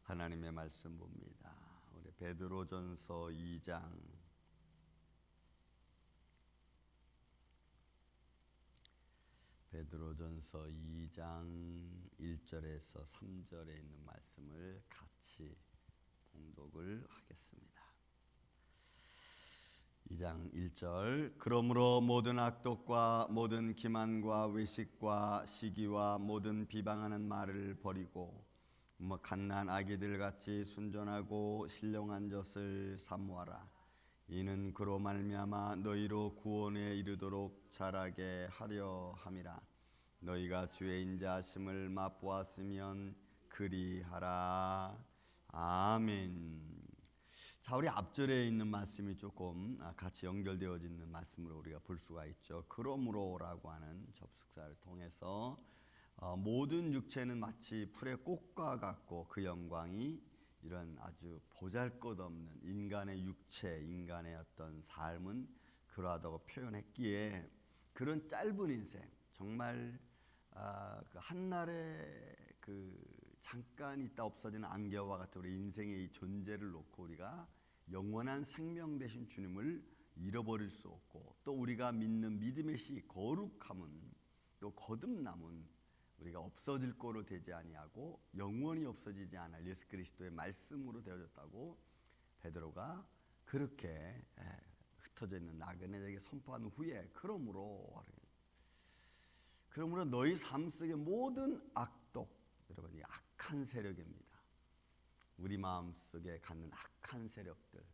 하나님의 말씀 봅니다. 우리 베드로전서 2장 베드로전서 2장 1절에서 3절에 있는 말씀을 같이 봉독을 하겠습니다. 2장 1절 그러므로 모든 악독과 모든 기만과 외식과 시기와 모든 비방하는 말을 버리고 갓난 아기들 같이 순전하고 신령한 젖을 사모하라. 이는 그로 말미암아 너희로 구원에 이르도록 자라게 하려 함이라. 너희가 주의 인자하심을 맛보았으면 그리하라. 아멘. 자, 우리 앞절에 있는 말씀이 조금 같이 연결되어져 있는 말씀으로 우리가 볼 수가 있죠. 그러므로라고 하는 접속사를 통해서 모든 육체는 마치 풀의 꽃과 같고 그 영광이 이런 아주 보잘것없는 인간의 육체, 인간의 어떤 삶은 그러하다고 표현했기에 그런 짧은 인생, 정말 그 한날에 그 잠깐 있다 없어지는 안개와 같은 우리 인생의 이 존재를 놓고 우리가 영원한 생명 되신 주님을 잃어버릴 수 없고, 또 우리가 믿는 믿음의 씨 거룩함은 또 거듭남은 우리가 없어질 거로 되지 아니하고 영원히 없어지지 않을 예수 그리스도의 말씀으로 되어졌다고 베드로가 그렇게 흩어져 있는 나그네에게 선포한 후에 그러므로 너희 삶 속의 모든 악독, 여러분, 이 악한 세력입니다. 우리 마음 속에 갖는 악한 세력들,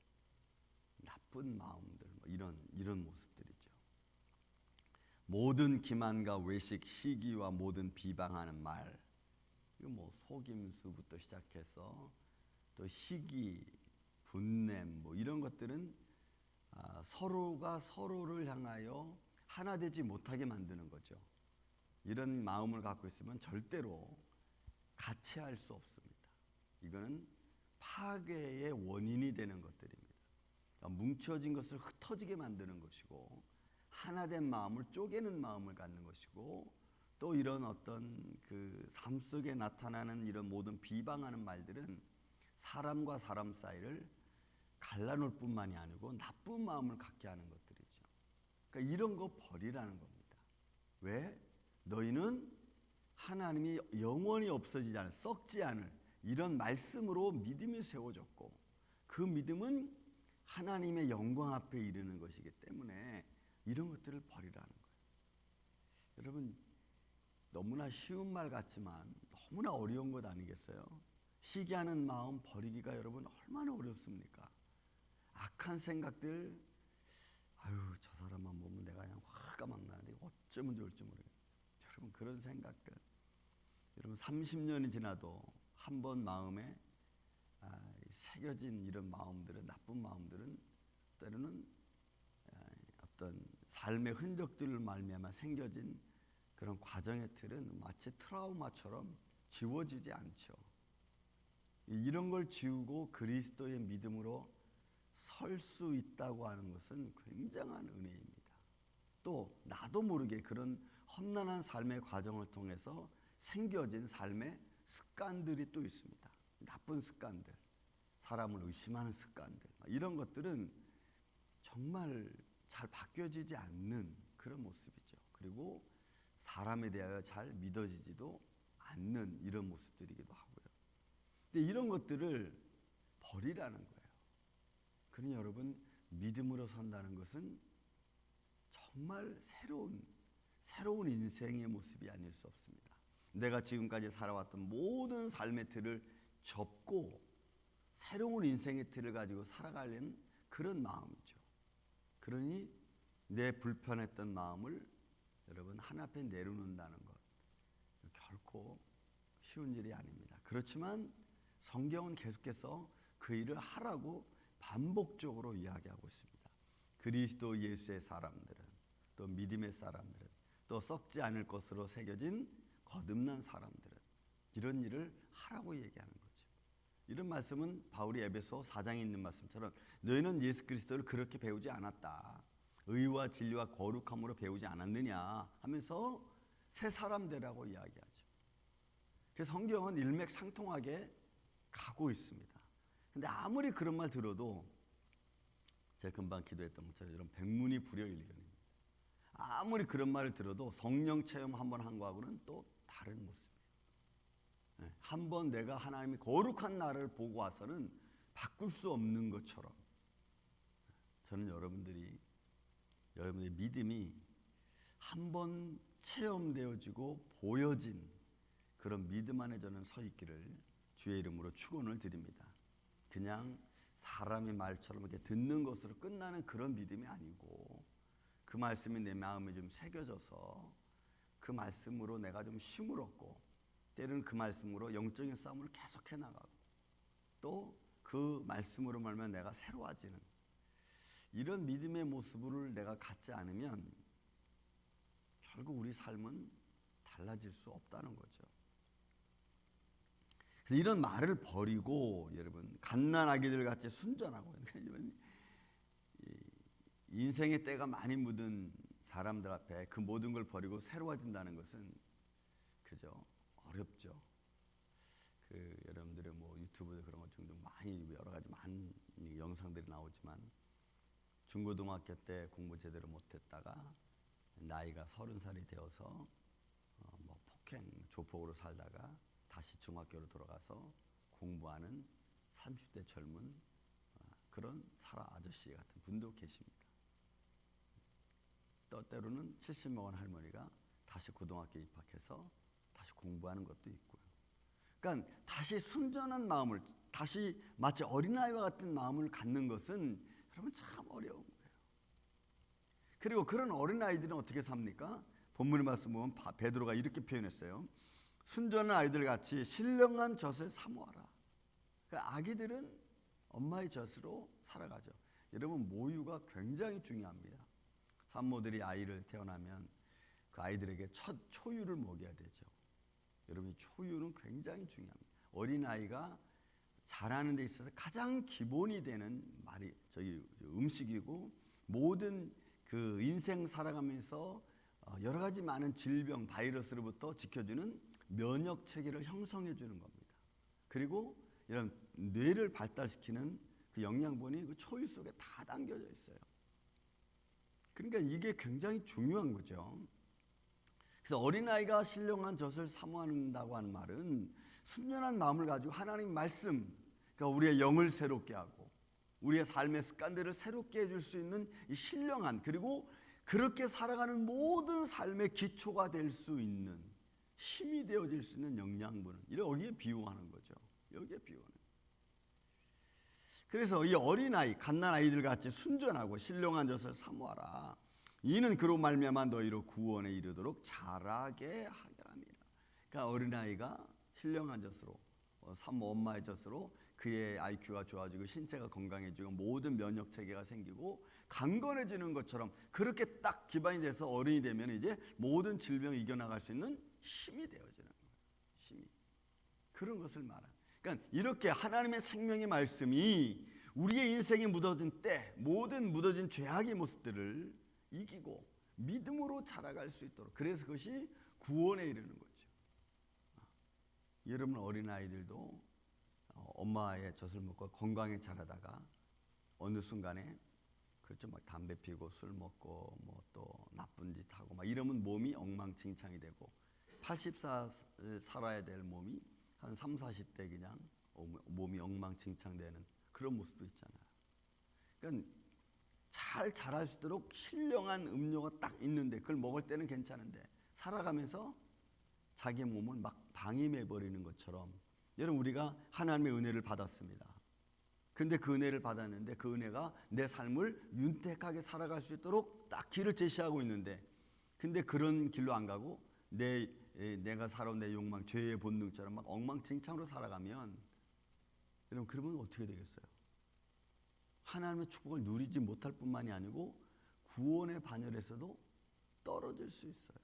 나쁜 마음들, 이런 모습들이죠. 모든 기만과 외식, 시기와 모든 비방하는 말, 이거 속임수부터 시작해서 또 시기, 분냄, 이런 것들은 서로가 서로를 향하여 하나 되지 못하게 만드는 거죠. 이런 마음을 갖고 있으면 절대로 같이 할 수 없습니다. 이거는 파괴의 원인이 되는 것들입니다. 뭉쳐진 것을 흩어지게 만드는 것이고, 하나된 마음을 쪼개는 마음을 갖는 것이고, 또 이런 어떤 그 삶 속에 나타나는 이런 모든 비방하는 말들은 사람과 사람 사이를 갈라놓을 뿐만이 아니고 나쁜 마음을 갖게 하는 것들이죠. 그러니까 이런 거 버리라는 겁니다. 왜? 너희는 하나님이 영원히 없어지지 않을, 썩지 않을 이런 말씀으로 믿음이 세워졌고, 그 믿음은 하나님의 영광 앞에 이르는 것이기 때문에 이런 것들을 버리라는 거예요. 여러분, 너무나 쉬운 말 같지만 너무나 어려운 것 아니겠어요? 시기하는 마음 버리기가 여러분 얼마나 어렵습니까? 악한 생각들, 저 사람만 보면 내가 그냥 화가 막 나는데 어쩌면 좋을지 모르겠어요. 여러분, 그런 생각들, 여러분 30년이 지나도 한 번 마음에 새겨진 이런 마음들은, 나쁜 마음들은 때로는 어떤 삶의 흔적들을 말미암아 생겨진 그런 과정의 틀은 마치 트라우마처럼 지워지지 않죠. 이런 걸 지우고 그리스도의 믿음으로 설 수 있다고 하는 것은 굉장한 은혜입니다. 또 나도 모르게 그런 험난한 삶의 과정을 통해서 생겨진 삶의 습관들이 또 있습니다. 나쁜 습관들, 사람을 의심하는 습관들, 이런 것들은 정말 잘 바뀌어지지 않는 그런 모습이죠. 그리고 사람에 대하여 잘 믿어지지도 않는 이런 모습들이기도 하고요. 근데 이런 것들을 버리라는 거예요. 그러니 여러분, 믿음으로 선다는 것은 정말 새로운 인생의 모습이 아닐 수 없습니다. 내가 지금까지 살아왔던 모든 삶의 틀을 접고 새로운 인생의 틀을 가지고 살아가려는 그런 마음이죠. 그러니 내 불편했던 마음을 여러분 하나 앞에 내려놓는다는 것, 결코 쉬운 일이 아닙니다. 그렇지만 성경은 계속해서 그 일을 하라고 반복적으로 이야기하고 있습니다. 그리스도 예수의 사람들은, 또 믿음의 사람들은, 또 썩지 않을 것으로 새겨진 거듭난 사람들은 이런 일을 하라고 얘기하는 거죠. 이런 말씀은 바울이 에베소 4장에 있는 말씀처럼 너희는 예수 그리스도를 그렇게 배우지 않았다, 의와 진리와 거룩함으로 배우지 않았느냐 하면서 새 사람 되라고 이야기하죠. 그래서 성경은 일맥상통하게 가고 있습니다. 근데 아무리 그런 말 들어도 제가 금방 기도했던 것처럼 이런 백문이 불여일견입니다. 아무리 그런 말을 들어도 성령 체험 한번 한 거하고는 또 다른 모습이에요. 한번 내가 하나님이 거룩한 나를 보고 와서는 바꿀 수 없는 것처럼 저는 여러분들의 믿음이 한번 체험되어지고 보여진 그런 믿음 안에 저는 서 있기를 주의 이름으로 축원을 드립니다. 그냥 사람의 말처럼 이렇게 듣는 것으로 끝나는 그런 믿음이 아니고 그 말씀이 내 마음에 좀 새겨져서 그 말씀으로 내가 좀 힘을 얻고 때로는 그 말씀으로 영적인 싸움을 계속해 나가고 또 그 말씀으로 말면 내가 새로워지는 이런 믿음의 모습을 내가 갖지 않으면 결국 우리 삶은 달라질 수 없다는 거죠. 그래서 이런 말을 버리고 여러분 갓난아기들 같이 순전하고 인생의 때가 많이 묻은 사람들 앞에 그 모든 걸 버리고 새로워진다는 것은 그죠 어렵죠. 여러분들의 뭐 유튜브에 그런 것 종종 많이 여러 가지 많은 영상들이 나오지만 중고등학교 때 공부 제대로 못했다가 나이가 30살이 되어서 뭐 폭행 조폭으로 살다가 다시 중학교로 돌아가서 공부하는 30대 젊은 그런 사라 아저씨 같은 분도 계십니다. 또 때로는 70 먹은 할머니가 다시 고등학교에 입학해서 다시 공부하는 것도 있고요. 그러니까 다시 순전한 마음을 다시 마치 어린아이와 같은 마음을 갖는 것은 여러분 참 어려운 거예요. 그리고 그런 어린아이들은 어떻게 삽니까? 본문의 말씀 보면 베드로가 이렇게 표현했어요. 순전한 아이들 같이 신령한 젖을 사모하라. 그러니까 아기들은 엄마의 젖으로 살아가죠. 여러분 모유가 굉장히 중요합니다. 산모들이 아이를 태어나면 그 아이들에게 첫 초유를 먹여야 되죠. 여러분 초유는 굉장히 중요합니다. 어린아이가 자라는 데 있어서 가장 기본이 되는 말이 음식이고 모든 그 인생 살아가면서 여러 가지 많은 질병, 바이러스로부터 지켜주는 면역 체계를 형성해 주는 겁니다. 그리고 이런 뇌를 발달시키는 그 영양분이 그 초유 속에 다 담겨져 있어요. 그러니까 이게 굉장히 중요한 거죠. 그래서 어린아이가 신령한 젖을 사모한다고 하는 말은 순전한 마음을 가지고 하나님 말씀, 그러니까 우리의 영을 새롭게 하고 우리의 삶의 습관들을 새롭게 해줄 수 있는 이 신령한 그리고 그렇게 살아가는 모든 삶의 기초가 될 수 있는 힘이 되어질 수 있는 영양분은 여기에 비유하는 거죠. 여기에 비유하는. 그래서 이 어린아이, 갓난아이들 같이 순전하고 신령한 젖을 사모하라. 이는 그로 말미암아 너희로 구원에 이르도록 자라게 하게 합니다. 그러니까 어린아이가 신령한 젖으로 산모 엄마의 젖으로 그의 IQ가 좋아지고 신체가 건강해지고 모든 면역 체계가 생기고 강건해지는 것처럼 그렇게 딱 기반이 돼서 어른이 되면 이제 모든 질병을 이겨나갈 수 있는 힘이 되어지는 거예요. 힘이. 그런 것을 말합니다. 그러니까 이렇게 하나님의 생명의 말씀이 우리의 인생에 묻어진 때 모든 묻어진 죄악의 모습들을 이기고 믿음으로 자라갈 수 있도록 그래서 그것이 구원에 이르는 거죠. 여러분 어린아이들도 엄마의 젖을 먹고 건강히 자라다가 어느 순간에 그렇죠 막 담배 피우고 술 먹고 뭐 또 나쁜 짓 하고 막 이러면 몸이 엉망진창이 되고 80살 살아야 될 몸이 한 3, 40대 그냥 몸이 엉망진창되는 그런 모습도 있잖아요. 그러니까 잘 자랄 수 있도록 신령한 음료가 딱 있는데 그걸 먹을 때는 괜찮은데 살아가면서 자기 몸을 막 방임해 버리는 것처럼 여러분 우리가 하나님의 은혜를 받았습니다. 근데 그 은혜를 받았는데 그 은혜가 내 삶을 윤택하게 살아갈 수 있도록 딱 길을 제시하고 있는데 근데 그런 길로 안 가고 내가 살아온 내 욕망, 죄의 본능처럼 막 엉망진창으로 살아가면 여러분 그러면 어떻게 되겠어요? 하나님의 축복을 누리지 못할 뿐만이 아니고 구원의 반열에서도 떨어질 수 있어요.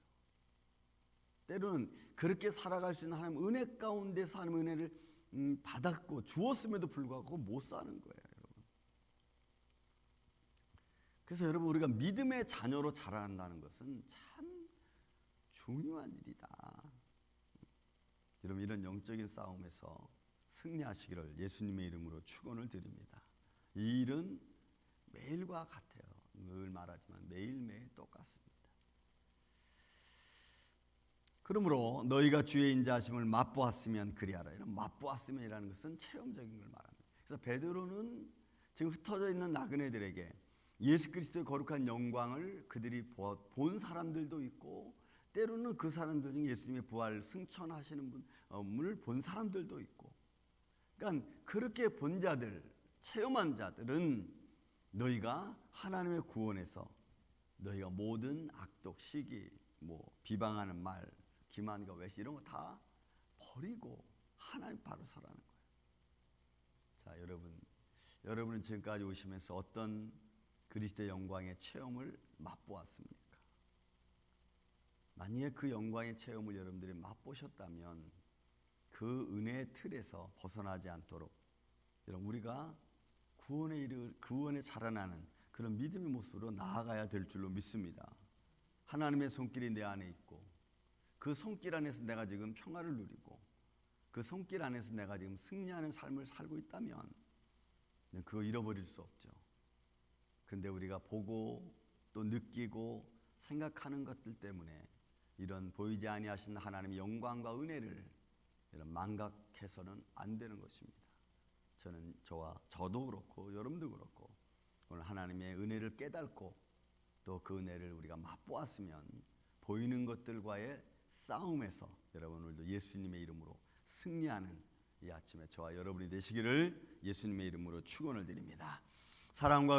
때로는 그렇게 살아갈 수 있는 하나님 은혜 가운데서 하나님 은혜를 받았고 주었음에도 불구하고 못 사는 거예요, 여러분. 그래서 여러분 우리가 믿음의 자녀로 자라난다는 것은 참 중요한 일이다. 여러분 이런 영적인 싸움에서 승리하시기를 예수님의 이름으로 축원을 드립니다. 이 일은 매일과 같아요. 늘 말하지만 매일매일 똑같습니다. 그러므로 너희가 주의 인자하심을 맛보았으면 그리하라. 이런 맛보았으면이라는 것은 체험적인 걸 말합니다. 그래서 베드로는 지금 흩어져 있는 나그네들에게 예수 그리스도의 거룩한 영광을 그들이 본 사람들도 있고, 때로는 그 사람들 중에 예수님의 부활 승천하시는 분을 본 사람들도 있고, 그러니까 그렇게 본 자들, 체험한 자들은 너희가 하나님의 구원에서 너희가 모든 악독, 시기, 비방하는 말, 기만과 외식 이런 거 다 버리고 하나님 바로 서라는 거예요. 자, 여러분은 지금까지 오시면서 어떤 그리스도의 영광의 체험을 맛보았습니까? 만약에 그 영광의 체험을 여러분들이 맛보셨다면 그 은혜의 틀에서 벗어나지 않도록 우리가 구원에 자라나는 그런 믿음의 모습으로 나아가야 될 줄로 믿습니다. 하나님의 손길이 내 안에 있고, 그 손길 안에서 내가 지금 평화를 누리고, 그 손길 안에서 내가 지금 승리하는 삶을 살고 있다면 그거 잃어버릴 수 없죠. 근데 우리가 보고 또 느끼고 생각하는 것들 때문에 이런 보이지 아니하신 하나님의 영광과 은혜를 이런 망각해서는 안 되는 것입니다. 저도 그렇고 여러분도 그렇고 오늘 하나님의 은혜를 깨닫고 또 그 은혜를 우리가 맛보았으면 보이는 것들과의 싸움에서 여러분 오늘도 예수님의 이름으로 승리하는 이 아침에 저와 여러분이 되시기를 예수님의 이름으로 축원을 드립니다. 사랑과